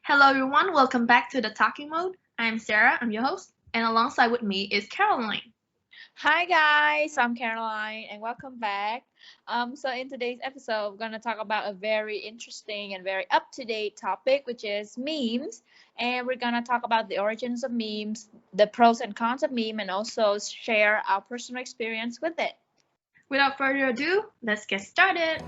Hello everyone, welcome back to the Talking Mode. I'm Sarah, I'm your host, and alongside with me is Caroline. Hi guys, I'm Caroline and welcome back. So in today's episode, we're gonna talk about a very interesting and very up-to-date topic, which is memes. And we're gonna talk about the origins of memes, the pros and cons of meme, and also share our personal experience with it. Without further ado, let's get started.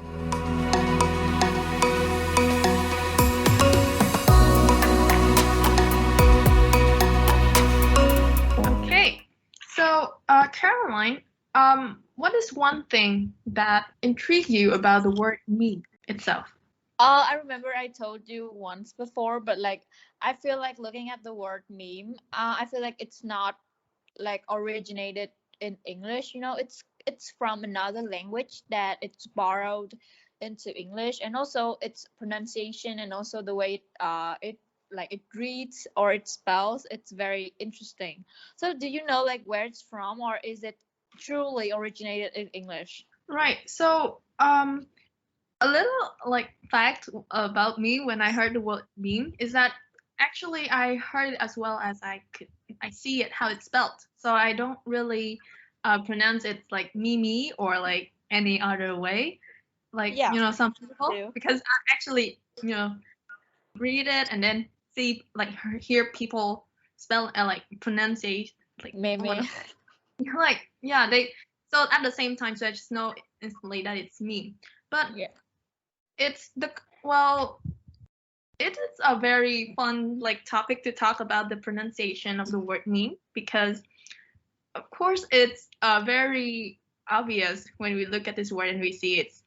Okay, so Caroline, what is one thing that intrigued you about the word meme itself? I remember I told you once before, but I feel like looking at the word meme, I feel like it's not like originated in English. It's from another language that it's borrowed into English, and also its pronunciation and also the way it reads or it spells. It's very interesting. So, do you know like where it's from, or is it truly originated in English? Right, so a little like fact about me when I heard the word meme is that actually I heard it as well as I see it how it's spelled. So I don't really pronounce it like mimi or like any other way. Like Yeah, some me people too. because I actually read it and then see like hear people spell like pronunciate like what Meme. like yeah they so at the same time so I just know instantly that it's meme. But Yeah. it's the well it is a very fun like topic to talk about the pronunciation of the word meme because of course it's very obvious when we look at this word and we see it's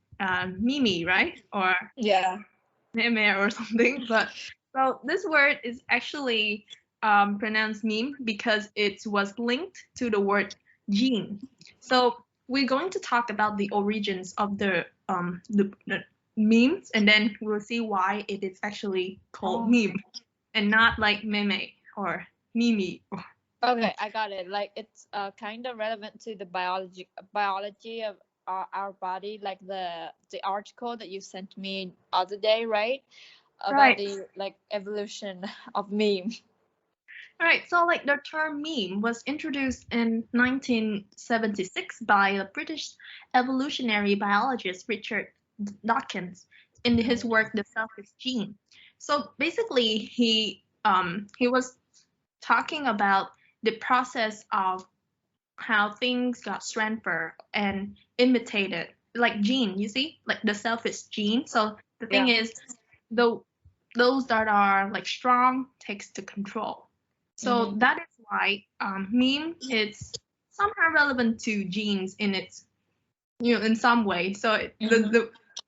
mimi, right, or Yeah. meme or something. But so this word is actually pronounced meme because it was linked to the word gene. So we're going to talk about the origins of the memes, and then we'll see why it is actually called Oh. meme and not like meme or mimi. Okay, I got it. Like it's kind of relevant to the biology of our body, like the article that you sent me other day, right? About Right. the like evolution of meme. Right, so like the term meme was introduced in 1976 by the British evolutionary biologist Richard Dawkins in his Mhm. work The Selfish Gene. So basically, he was talking about the process of how things got transferred and imitated, like gene. You see, like the selfish gene. So the thing Yeah. is, the those that are like strong takes the control. So Mm-hmm. that is why meme is somehow relevant to genes in its in some way. So Mm-hmm.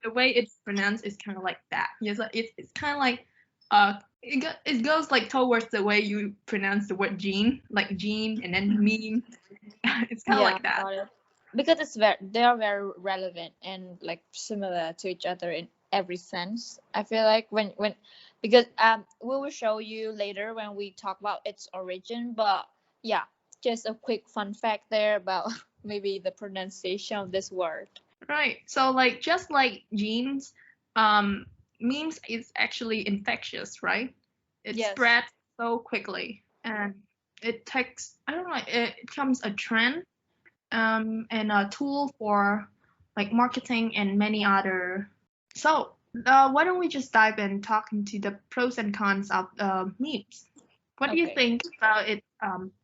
the way it's pronounced is kind of like that. Yes, it's kind of like it goes like towards the way you pronounce the word gene, like gene and then meme. It's kind of Yeah, like that. got it. Because they are very relevant and like similar to each other in every sense. I feel like when because we will show you later when we talk about its origin, but yeah, just a quick fun fact there about maybe the pronunciation of this word. Right. So like just like genes, um, memes is actually infectious, right? It Yes. spreads so quickly, and it takes I don't know, it becomes a trend, and a tool for like marketing and many other. So why don't we just dive in talking to the pros and cons of memes? What do you Okay. think about its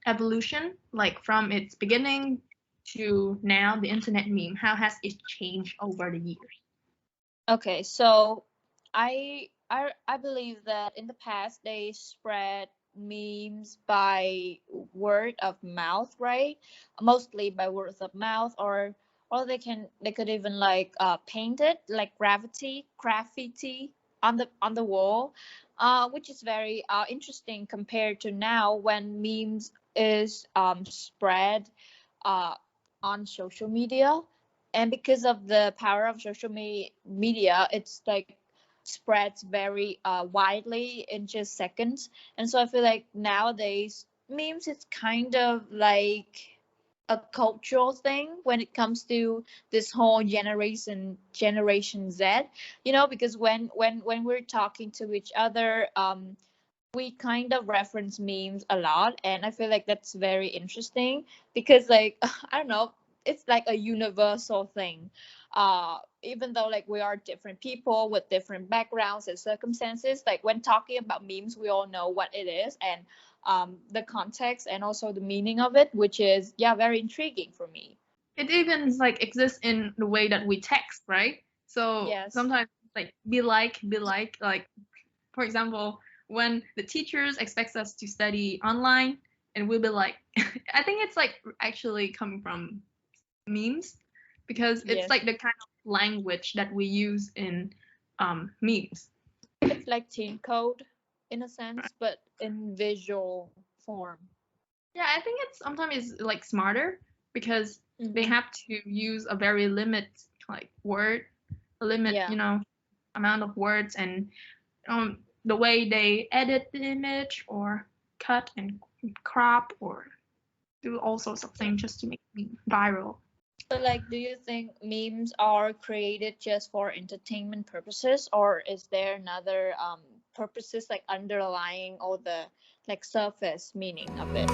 evolution, like from its beginning to now, the internet meme? How has it changed over the years? Okay, so I believe that in the past they spread memes by word of mouth, right? Mostly by word of mouth, or they could even like paint it like graffiti on the wall, which is very interesting compared to now when memes is spread uh on social media, and because of the power of media, it's like spreads very widely in just seconds. And so I feel like nowadays memes it's kind of like a cultural thing when it comes to this whole generation Z, because when we're talking to each other, we kind of reference memes a lot, and I feel like that's very interesting because, like, I don't know, it's like a universal thing. Even though like we are different people with different backgrounds and circumstances, like when talking about memes, we all know what it is, and the context and also the meaning of it, which is, yeah, very intriguing for me. It even like exists in the way that we text, right? So Yes. sometimes like like for example, when the teachers expects us to study online and we'll be like I think it's like actually coming from memes because it's Yes. like the kind of language that we use in memes. It's like teen code in a sense, but in visual form. Yeah, I think it's sometimes is like smarter because they Hmm. have to use a very limit like word, a limit, Yeah. amount of words, and the way they edit the image or cut and crop or do all sorts of Yeah. things just to make it viral. So, like, do you think memes are created just for entertainment purposes, or is there another purposes like underlying all the like surface meaning of it?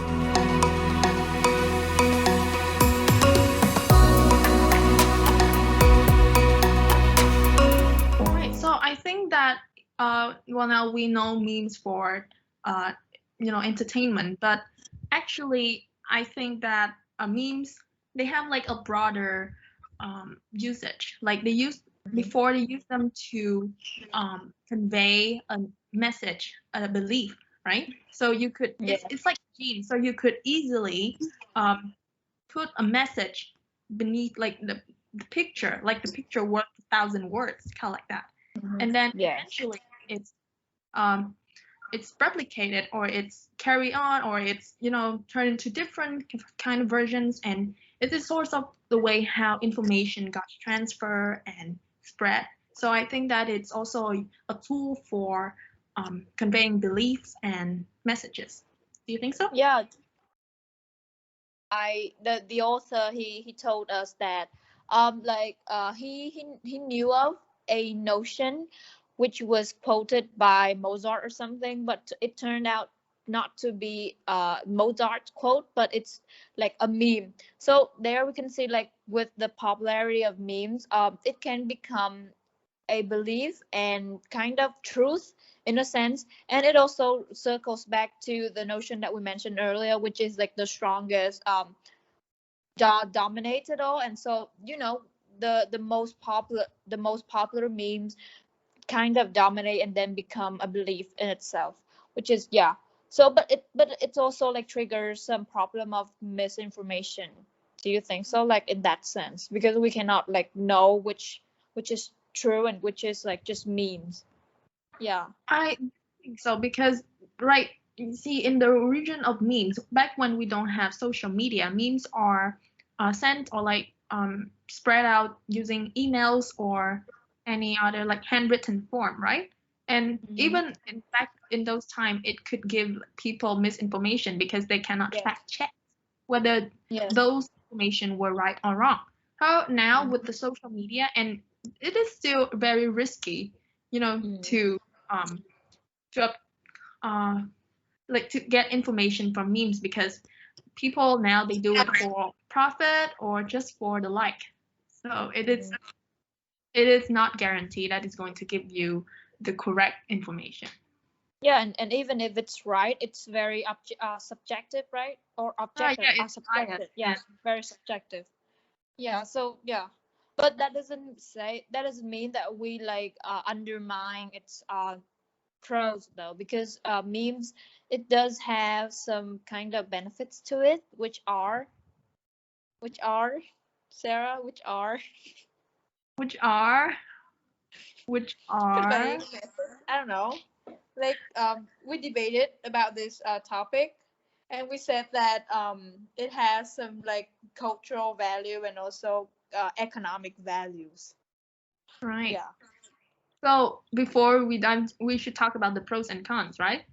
Right. So I think that well now we know memes for uh entertainment, but actually I think that memes they have like a broader usage. Like they use Mhm. before they use them to convey a message, a belief, right? So you could Yeah. it's like genes. So you could easily um, put a message beneath like the picture, like the picture worth 1,000 words, kind of like that. Hmm. And then Yes. eventually um, it's replicated or it's carried on or it's turned into different kind of versions, and it's a source of the way how information got transferred and spread. So I think that it's also a tool for conveying beliefs and messages. Do you think so? Yeah. The author, he told us that he knew of a notion which was quoted by Mozart or something, but it turned out not to be Mozart's quote, but it's like a meme. So there we can see, like, with the popularity of memes, it can become a belief and kind of truth in a sense, and it also circles back to the notion that we mentioned earlier, which is like the strongest dominate it all. And so, the most popular memes kind of dominate and then become a belief in itself, which is, yeah. So but it's also like triggers some problem of misinformation. Do you think so, like, in that sense, because we cannot like know which is true and which is like just memes? Yeah. I think so because right, you see in the origin of memes, back when we don't have social media, memes are sent or like spread out using emails or any other like handwritten form, right? And Hmm. even in fact in those time, it could give people misinformation because they cannot Yes. fact check whether Yes. those information were right or wrong. How now with Hmm. the social media, and it is still very risky, to um to uh like to get information from memes because people now they do it for profit or just for the like. So it is not guaranteed that it's going to give you the correct information. Yeah, and even if it's right, it's very subjective, right? Or objective, Yeah, it's biased. subjective. Yeah, And very subjective. Yeah, so yeah, but that doesn't mean that we like undermine its pros, though, because memes, it does have some kind of benefits to it, which are Sarah, which are which are which are like, I don't know, like, we debated about this topic, and we said that it has some like cultural value and also economic values. right. Yeah. So before we dive, we should talk about the pros and cons, right?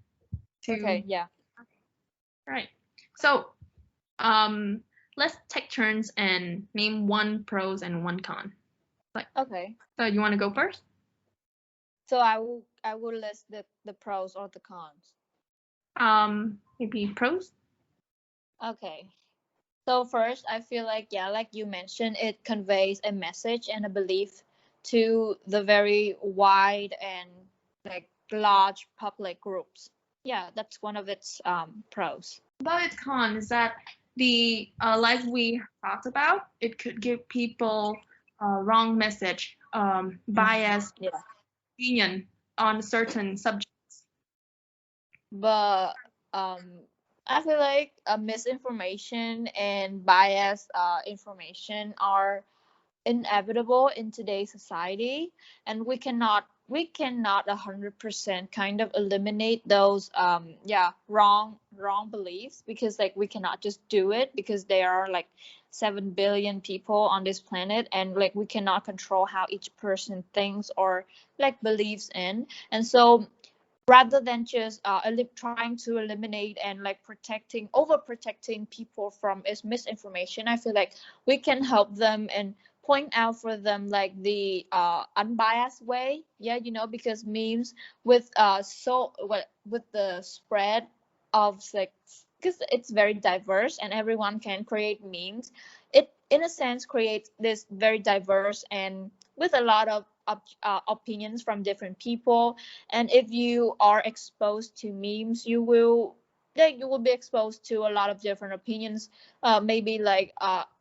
To Okay. Yeah. right. So um let's take turns and name one pros and one con. Like, Okay. so you want to go first? So I will list the pros or the cons. Maybe pros. Okay. So first, I feel like, yeah, like you mentioned, it conveys a message and a belief to the very wide and like large public groups. Yeah, that's one of its pros. About its con is that the like we talked about, it could give people a wrong message, biased Yeah. opinion on certain subjects. But I feel like misinformation and biased information are inevitable in today's society, and we cannot 100% kind of eliminate those wrong beliefs, because like we cannot just do it, because there are like 7 billion people on this planet, and like we cannot control how each person thinks or like believes in. And so rather than just trying to eliminate and like overprotecting people from is misinformation, I feel like we can help them and point out for them like the unbiased way. Yeah, because memes with with the spread of like, because it's very diverse and everyone can create memes, it in a sense creates this very diverse and with a lot of opinions from different people. And if you are exposed to memes, you will be exposed to a lot of different opinions, maybe like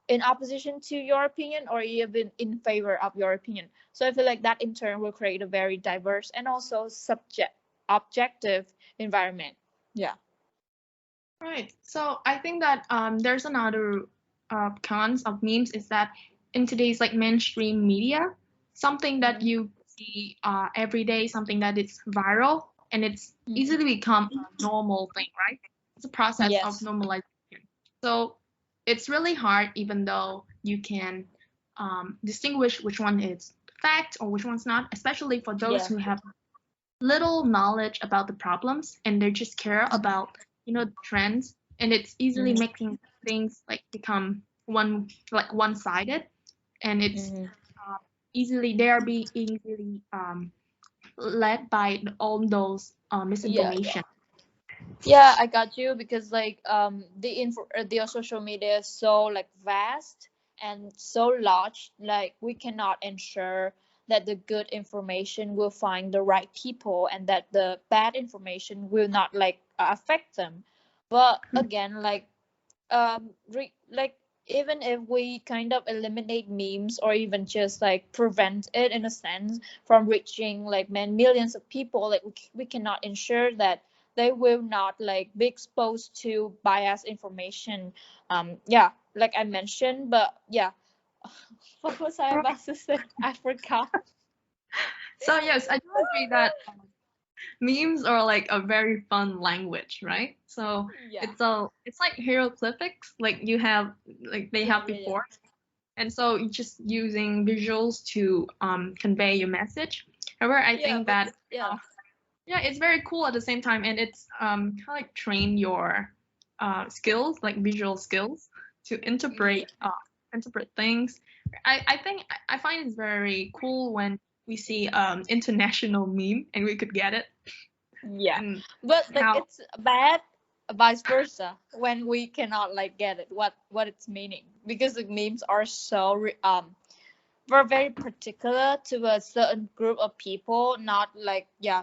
in opposition to your opinion or even in favor of your opinion. So I feel like that in turn will create a very diverse and also subject objective environment. Yeah. Right. So I think that there's another cons of memes is that in today's like mainstream media, something that Mhm. you see every day, something that is viral and it's Mhm. easily become a normal thing, right? It's a process of Yes. normalization. So it's really hard, even though you can distinguish which one is fact or which one's not, especially for those Yeah. who have little knowledge about the problems and they just care about trends, and it's easily Mhm. making things like become one-sided, and it's Mhm. uh, easily they are being easily led by all those Yeah. misinformation. Yeah, I got you, because like the social media is so like vast and so large, like we cannot ensure that the good information will find the right people and that the bad information will not like affect them. But again, like like even if we kind of eliminate memes or even just like prevent it in a sense from reaching like millions of people, like we cannot ensure that they will not like be exposed to biased information. Yeah, like I mentioned. But yeah, what was I Right. about to say? I forgot. So yes, I do agree that memes are like a very fun language, right? So Yeah. it's like hieroglyphics, like you have like they Yeah, have yeah, yeah. before. And so you're just using visuals to convey your message. However, I Yeah, think but that yeah. yeah, it's very cool at the same time, and it's kind of like train your skills, like visual skills, to Yeah. interpret things. I think I find it's very cool when we see international meme and we could get it, Yeah, and but like how it's bad vice versa when we cannot like get it what it's meaning, because the memes are so we're very particular to a certain group of people, not like, yeah,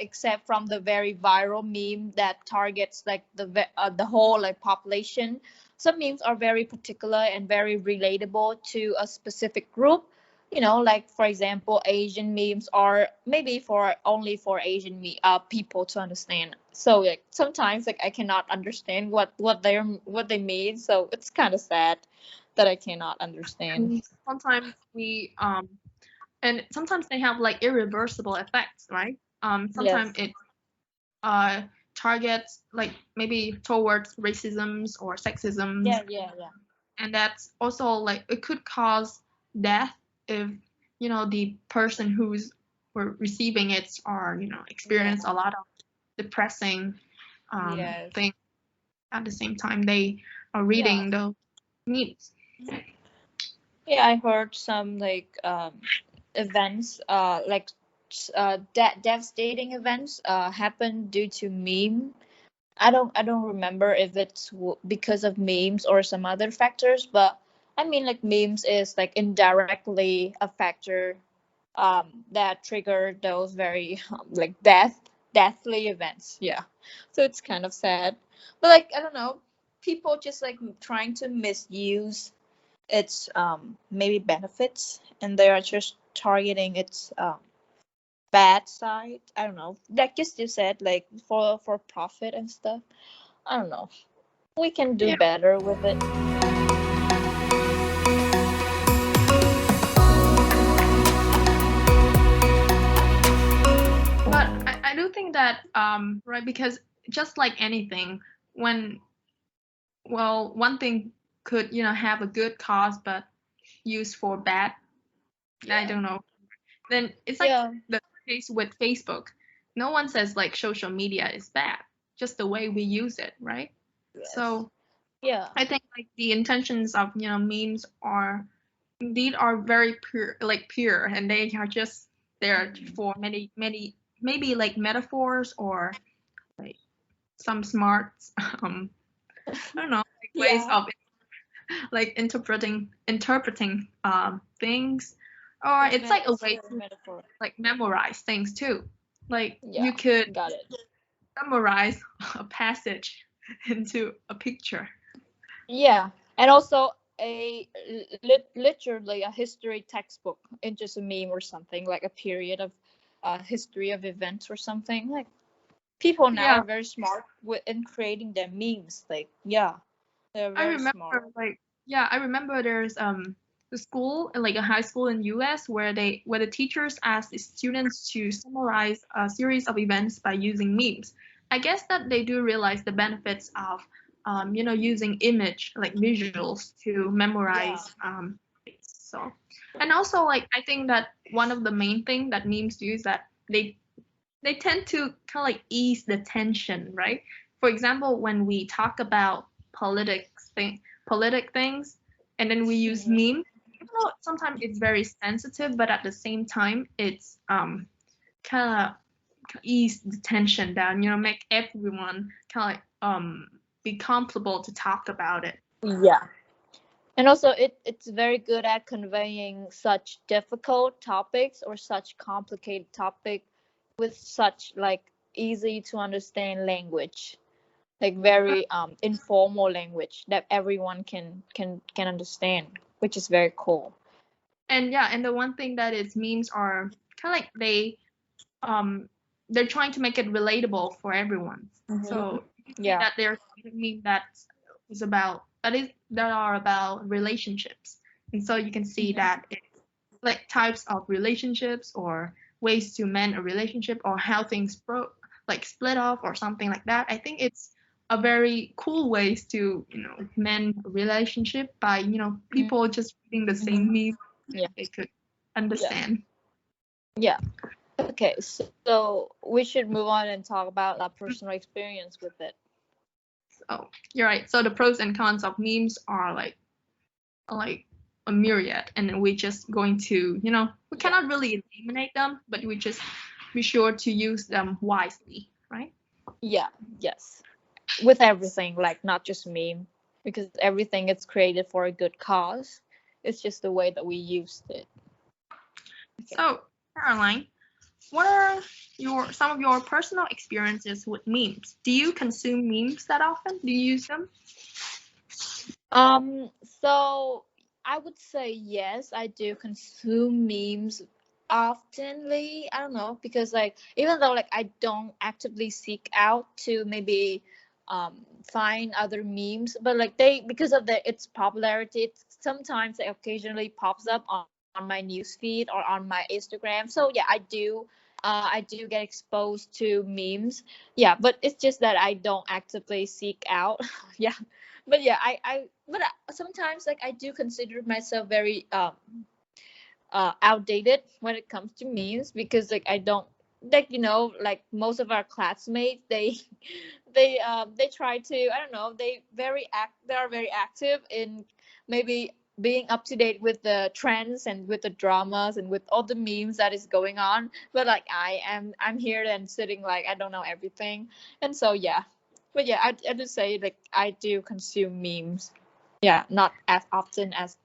except from the very viral meme that targets like the whole like population. Some memes are very particular and very relatable to a specific group, like for example Asian memes are maybe for only for Asian people to understand. So like sometimes like I cannot understand what they mean, so it's kind of sad that I cannot understand. sometimes we and sometimes they have like irreversible effects, right? Sometimes Yes. it uh, targets like maybe towards racisms or sexisms, Yeah, yeah, yeah. and that's also like it could cause death if the person who's receiving it are Yeah. experience a lot of depressing Yes. things at the same time they are Yeah. reading those. memes. Yeah, I heard some like events, devastating events, happen due to meme. I don't remember if it's because of memes or some other factors, but I mean like memes is like indirectly a factor that trigger those very like deathly events. Yeah, so it's kind of sad, but like I don't know, people just like trying to misuse its maybe benefits, and they are just targeting its bad side. I don't know, like just you said, like for profit and stuff. I don't know, we can do Yeah, better with it. but I do think that right, because just like anything, when well, one thing could have a good cause but used for bad. I Yeah. don't know. Then it's like Yeah. the case with Facebook. No one says like social media is bad, just the way we use it, right? Yes. So Yeah. I think like the intentions of memes are indeed are very pure, like pure, and they are just there Mhm. for many maybe like metaphors or like some smart I don't know, like ways Yeah. of like interpreting things, or it's like a It's way very to metaphor. like memorize things too. Like you Yeah. could Got it. summarize a passage into a picture. Yeah, and also literally a history textbook in just a meme or something, like a period of history of events or something. Like people now Yeah, are very smart with in creating their memes. Like yeah, they're I very smart. remember like yeah, I remember there's a school like a high school in US where the teachers asked the students to summarize a series of events by using memes. I guess that they do realize the benefits of using image like visuals to Yeah. memorize so and also like I think that one of the main thing that memes do is that they tend to kind of like ease the tension, right? For example, when we talk about politic things, and then we use Hmm. meme, even though sometimes it's very sensitive, but at the same time, it's kind of ease the tension down. Make everyone kind of like be comfortable to talk about it. Yeah. And also it's very good at conveying such difficult topics or such complicated topic with such like easy to understand language, like very informal language that everyone can understand, which is very cool. And yeah, and the one thing that is memes are kind of like um they're trying to make it relatable for everyone. Hmm. So you see Yeah. that there's a meme that are about relationships, and so you can see Hmm. that it's like types of relationships or ways to mend a relationship or how things like split off or something like that. I think it's a very cool ways to mend a relationship by people just reading the Hmm. same meme Yeah. they could Yeah. understand. Yeah. Okay, so we should move on and talk about our personal experience with it. So you're right. So the pros and cons of memes are like a myriad, and we're just going to we Yeah. cannot really eliminate them, but we just be sure to use them wisely, right? Yeah. Yes. With everything, like not just meme, because everything is created for a good cause. It's just the way that we used it. Okay. So Caroline, what are your some of your personal experiences with memes? Do you consume memes that often? Do you use them? So I would say yes, I do consume memes oftenly. I don't know, because like even though like I don't actively seek out to maybe find other memes, but like they, because of its popularity, it sometimes it occasionally pops up on my news feed or on my Instagram. So yeah, I do get exposed to memes. Yeah, but it's just that I don't actively seek out. Yeah, but yeah, sometimes like I do consider myself very outdated when it comes to memes, because like I don't, like like most of our classmates, they they try to, I don't know, they are very active in maybe being up to date with the trends and with the dramas and with all the memes that is going on. But like I'm here and sitting like I don't know everything. And so yeah. But yeah, I do say like I do consume memes. Yeah, not as often as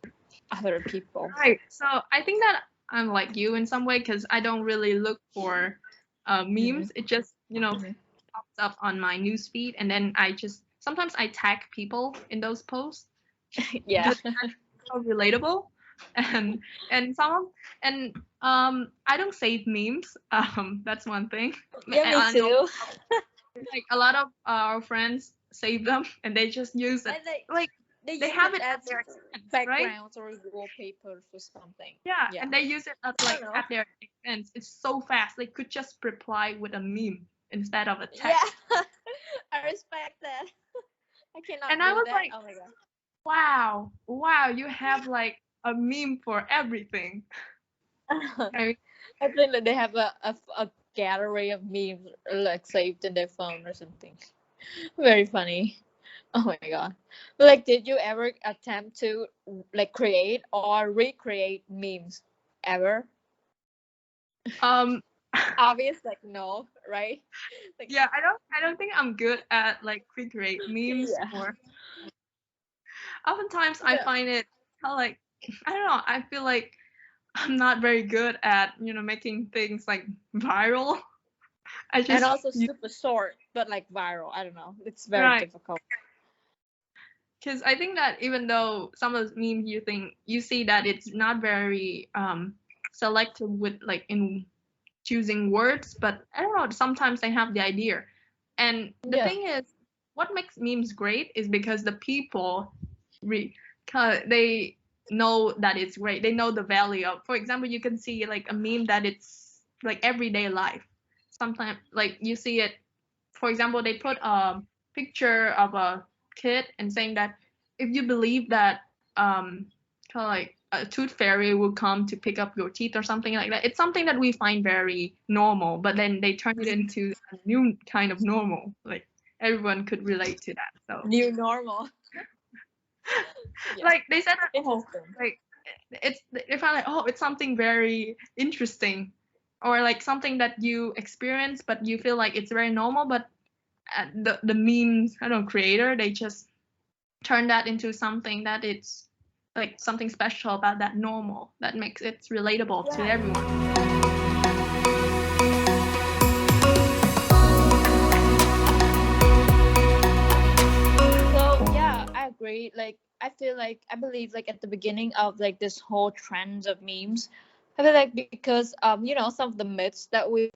other people. Right. So I think that I'm like you in some way because I don't really look for Mhm. memes. It just, Mhm. pops up on my news feed, and then I just sometimes I tag people in those posts Yeah. because it's so relatable, and some and I don't save memes. That's one thing. Yeah, me I know too. like a lot of our friends save them and they just use it And like they they use have it it at as their expense, right? backgrounds or wallpapers or something. Yeah, Yeah. and they use it at I like don't know. at their expense. It's so fast. They could just reply with a meme instead of a Yeah. text. I respect that. I cannot And I do was that. like, Oh my god. wow, you have like a meme for everything. I I think that they have a gallery of memes like saved in their phone or something. Very funny. Oh my god. But like did you ever attempt to like create or recreate memes ever? um Obvious like no, right? Like yeah, I don't think I'm good at like recreate memes yeah. or oftentimes I Yeah. find it kind of like I don't know, I feel like I'm not very good at, making things like viral. I And just also super short, but like viral. I don't know. It's very right. difficult. Because I think that even though some of the memes you see that it's not very selective with like in choosing words, but I don't know, sometimes they have the idea. And the Yeah. thing is, what makes memes great is because the people re- they know that it's great. They know the value of. For example, you can see like a meme that it's like everyday life. Sometimes like you see it. For example, they put a picture of a kid and saying that if you believe that kind of like a tooth fairy will come to pick up your teeth or something like that. It's something that we find very normal, but then they turn it into a new kind of normal. Like everyone could relate to that. So New normal. Yeah. like they said that Interesting. like it's they found like it's something very interesting or like something that you experience but you feel like it's very normal but the memes I don't know creator they just turn that into something that it's like something special about that normal that makes it relatable to Yeah. everyone. So yeah, I agree. Like I feel like I believe like at the beginning of like this whole trend of memes, I feel like because some of the myths that we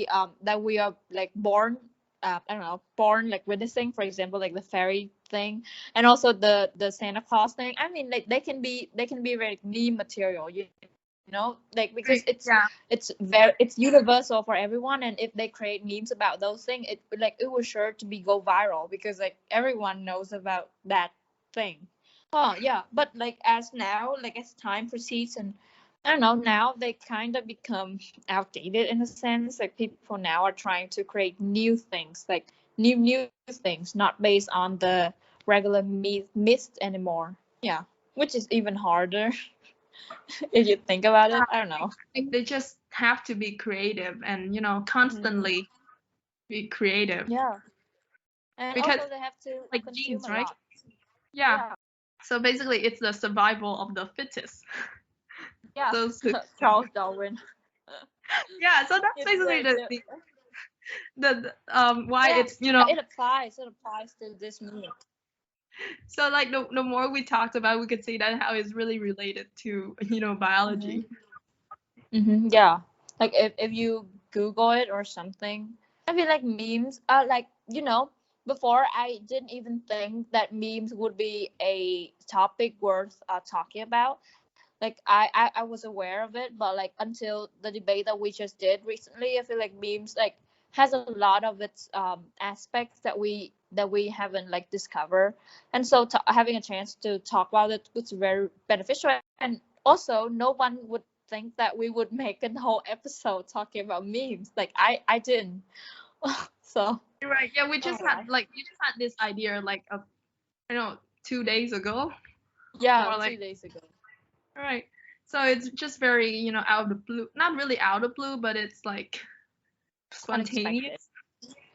are like born I don't know born like witnessing, for example like the fairy thing and also the Santa Claus thing. I mean like they can be very meme material. Like because Right. Yeah. it's universal for everyone, and if they create memes about those things it was sure to be go viral because like everyone knows about that thing. Oh yeah, but like as now like as time proceeds and I don't know, now they kind of become outdated in a sense. Like people now are trying to create new things, like new things, not based on the regular myths anymore. Yeah, which is even harder if you think about Yeah. it. I don't know. Like they just have to be creative and Mhm. constantly be creative Yeah, and because also they have to like consume genes, a right? lot. Yeah. Yeah, So basically, it's the survival of the fittest. yeah. Those Charles Darwin. yeah. So that's It's basically very the, good. why Yeah, it's it applies. It applies to this movie. so like the more we talked about, we could see that how it's really related to Hmm. biology. Yeah, like if you Google it or something, I feel like memes are like before I didn't even think that memes would be a topic worth talking about. Like I was aware of it, but like until the debate that we just did recently, I feel like memes like has a lot of its aspects that we haven't like discovered, and so having a chance to talk about it was very beneficial. And also, no one would think that we would make a whole episode talking about memes. Like I didn't. So You're right. Yeah, we oh just my god. had like we just had this idea like 2 days ago. Yeah, or like 2 days ago. all right. So it's just very, out of the blue. Not really out of the blue, but it's like Unexpected. spontaneous.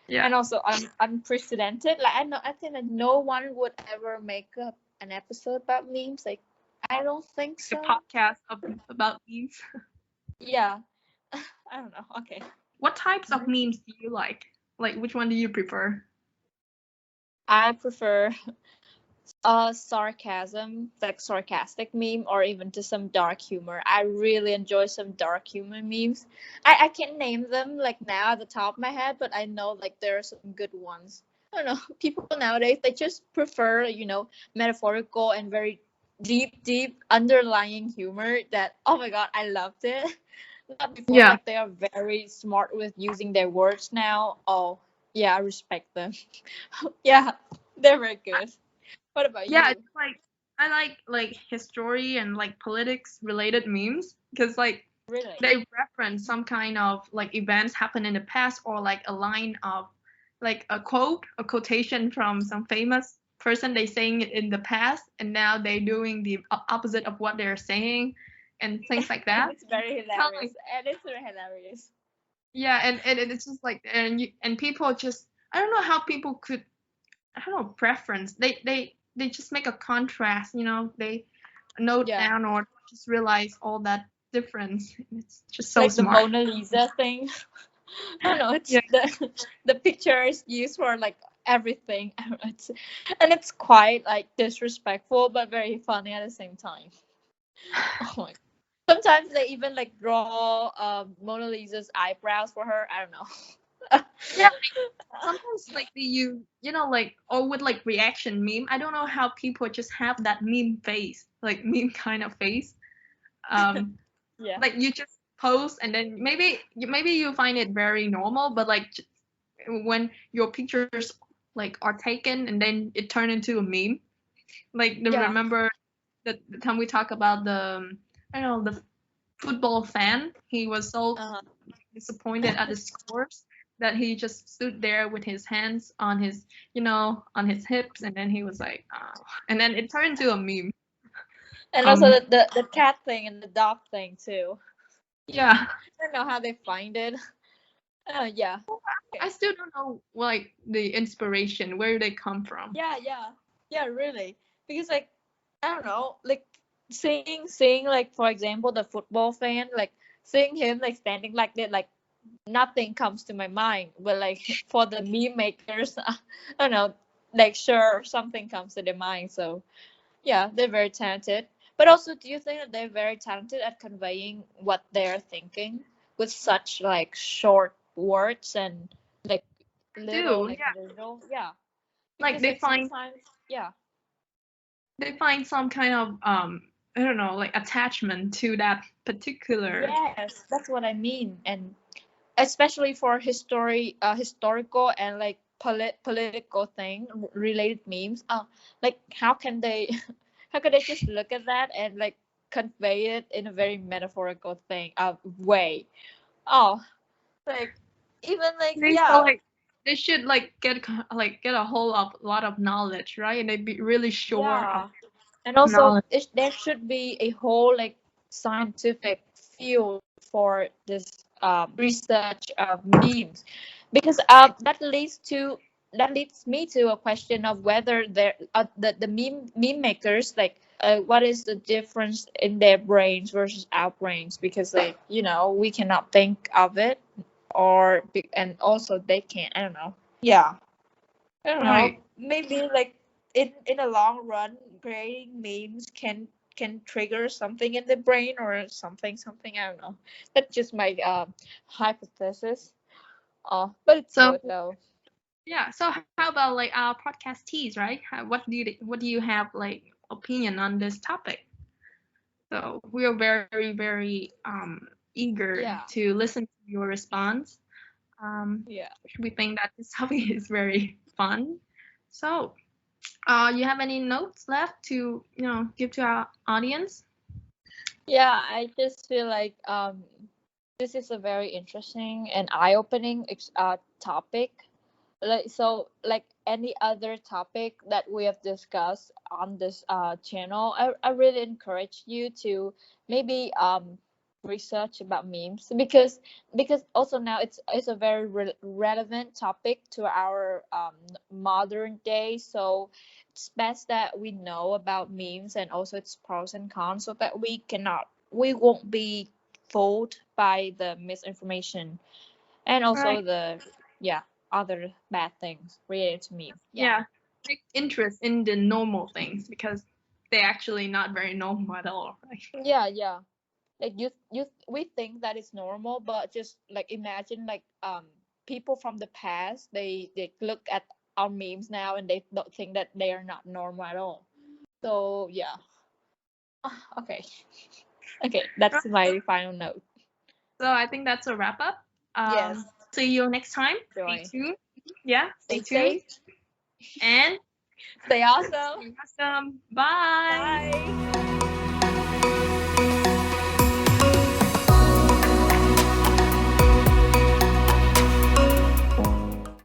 Yeah. And also unprecedented. Like I think that no one would ever make up an episode about memes. Like I don't think A so. podcast about memes. Yeah. I don't know. Okay. What types of memes do you like? Like, which one do you prefer? I prefer sarcasm, like sarcastic meme, or even to some dark humor. I really enjoy some dark humor memes. I can't name them like now at the top of my head, but I know like there are some good ones. I don't know. People nowadays they just prefer, metaphorical and very deep underlying humor that oh my god, I loved it. Not before, Yeah. like they are very smart with using their words now. Oh yeah, I respect them. Yeah, they're very good. What about Yeah, you? it's like I like history and like politics related memes because like Really? they reference some kind of like events happened in the past or like a line of like a quotation from some famous person they saying it in the past and now they doing the opposite of what they're saying and things like And that. it's very Kind of hilarious. like And it's very hilarious. yeah, and it's just like and people just I don't know how people could I don't know preference. They just make a contrast, they note Yeah. down or just realize all that difference. It's just so Like the smart. Mona Lisa thing. I don't know, it's Yeah, the picture is used for like everything. It's, and it's quite like disrespectful but very funny at the same time. Oh my. Sometimes they even like draw Mona Lisa's eyebrows for her. I don't know. yeah. Sometimes like like or with like reaction meme. I don't know how people just have that meme face, like meme kind of face. Um, Yeah. like you just post and then maybe you find it very normal, but like when your pictures like are taken and then it turned into a meme. Like the Yeah. remember the time we talk about the I don't know the football fan. He was so Uh-huh. disappointed at the scores that he just stood there with his hands on his on his hips and then he was like oh. And then it turned into a meme. And also um the cat thing and the dog thing too. yeah. I don't know how they find it. Yeah. I Okay. still don't know like the inspiration where they come from. Yeah, yeah, yeah. Really, because like I don't know, like seeing like for example the football fan, like seeing him like standing like that, like nothing comes to my mind. But like for the meme makers, I don't know, like sure something comes to their mind. So yeah, they're very talented. But also, do you think that they're very talented at conveying what they're thinking with such like short words and like little Do like yeah, little yeah? like Because like sometimes yeah they find some kind of I don't know like attachment to that particular. yes, that's what I mean. And especially for historical and like political thing related memes, like how can they how can they just look at that and like convey it in a very metaphorical thing way. Oh, like even like They so yeah like they should like get a whole of lot of knowledge, right? And they be really sure of yeah. And also knowledge. there should be a whole like scientific field for this research of memes, because that leads me to a question of whether the meme makers like what is the difference in their brains versus our brains, because like we cannot think of it, and also they can't. I don't know. Yeah. I don't know. Right. Maybe like in the long run, creating memes can trigger something in the brain or something. I don't know. That's just my hypothesis. But it's So good though. yeah. So how about like our podcastees, right? What do you have like opinion on this topic? So we are very very eager Yeah. to listen to your response. Yeah. We think that this topic is very fun. So you have any notes left to give to our audience? Yeah. I just feel like this is a very interesting and eye-opening topic. like any other topic that we have discussed on this channel, I really encourage you to maybe research about memes, because also now it's a very relevant topic to our modern day. So it's best that we know about memes and also its pros and cons, so that we won't be fooled by the misinformation and Right. also the yeah other bad things related to me. Yeah. Yeah. Take interest in the normal things because they're actually not very normal at all, right? Yeah. Like we think that it's normal, but just like imagine like people from the past, they look at our memes now and they don't think that they are not normal at all. So yeah. Okay. Okay, Right. that's my final note. So I think that's a wrap up. Yes. See you next time. Stay Joy. tuned. Yeah, stay Stay tuned safe. and Stay awesome. stay awesome. Bye. Bye.